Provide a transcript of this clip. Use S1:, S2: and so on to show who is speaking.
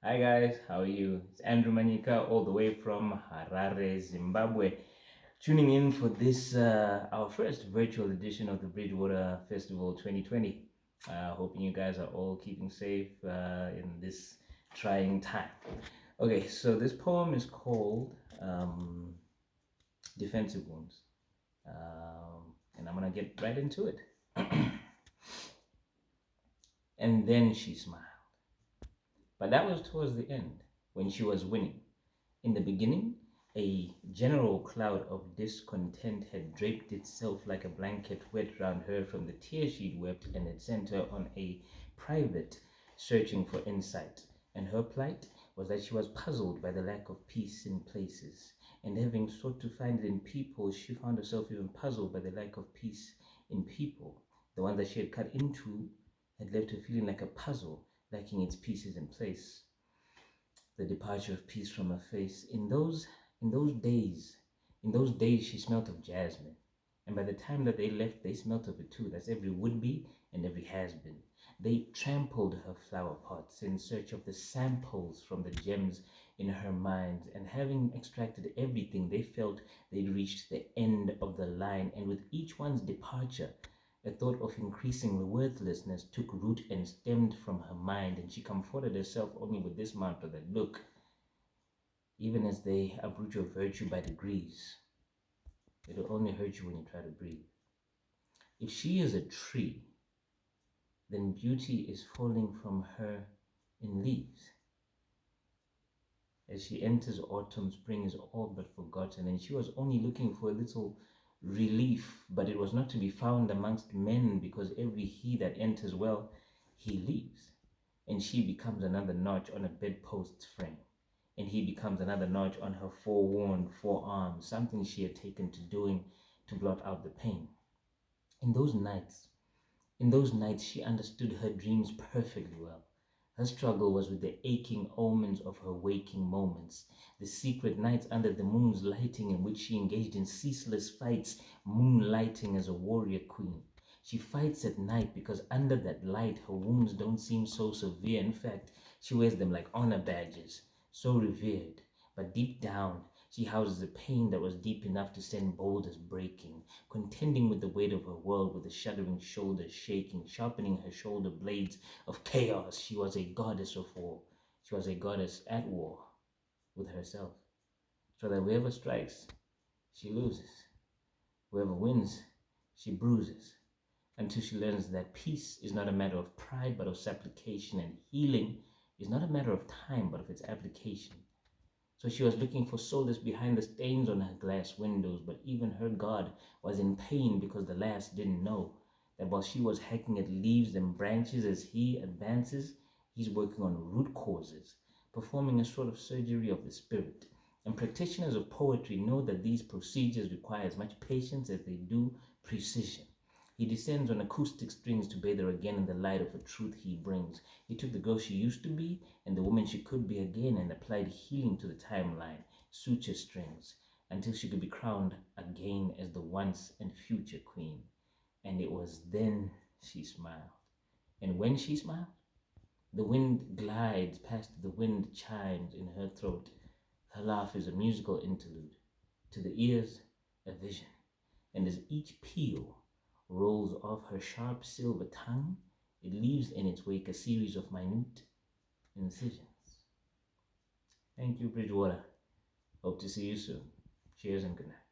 S1: Hi guys, how are you? It's Andrew Manyika all the way from Harare, Zimbabwe. Tuning in for this, our first virtual edition of the Bridgewater Festival 2020. Hoping you guys are all keeping safe in this trying time. Okay, so this poem is called Defensive Wounds. And I'm going to get right into it. And then she smiled. But that was towards the end, when she was winning. In the beginning, a general cloud of discontent had draped itself like a blanket wet round her from the tears she'd wept, and had sent her on a private searching for insight. And her plight was that she was puzzled by the lack of peace in places. And having sought to find it in people, she found herself even puzzled by the lack of peace in people. The one that she had cut into had left her feeling like a puzzle, lacking its pieces in place. The departure of peace from her face. In those days she smelt of jasmine. And by the time that they left, they smelt of it too. That's every would be and every has been. They trampled her flower pots in search of the samples from the gems in her mind, and having extracted everything, they felt they'd reached the end of the line. And with each one's departure, a thought of increasing worthlessness took root and stemmed from her mind, and she comforted herself only with this mantra that, look, even as they uproot your virtue by degrees, it'll only hurt you when you try to breathe. If she is a tree, then beauty is falling from her in leaves. As she enters autumn, spring is all but forgotten, and she was only looking for a little relief, but it was not to be found amongst men, because every he that enters well, he leaves, and she becomes another notch on a bedpost's frame, and he becomes another notch on her forewarned forearm, something she had taken to doing to blot out the pain. In those nights, she understood her dreams perfectly well. Her struggle was with the aching omens of her waking moments, the secret nights under the moon's lighting in which she engaged in ceaseless fights, moonlighting as a warrior queen. She fights at night because under that light her wounds don't seem so severe. In fact, she wears them like honor badges, so revered. But deep down, she houses a pain that was deep enough to send boulders breaking, contending with the weight of her world with a shuddering shoulders shaking, sharpening her shoulder blades of chaos. She was a goddess of war. She was a goddess at war with herself. So that whoever strikes, she loses. Whoever wins, she bruises. Until she learns that peace is not a matter of pride but of supplication, and healing is not a matter of time but of its application. So she was looking for solace behind the stains on her glass windows, but even her God was in pain because the lass didn't know that while she was hacking at leaves and branches as he advances, he's working on root causes, performing a sort of surgery of the spirit. And practitioners of poetry know that these procedures require as much patience as they do precision. He descends on acoustic strings to bathe her again in the light of a truth he brings. He took the girl she used to be and the woman she could be again and applied healing to the timeline, suture strings, until she could be crowned again as the once and future queen. And it was then she smiled. And when she smiled, the wind glides past the wind chimes in her throat. Her laugh is a musical interlude. To the ears, a vision. And as each peal rolls off her sharp silver tongue, it leaves in its wake a series of minute incisions. Thank you, Bridgewater. Hope to see you soon. Cheers and good night.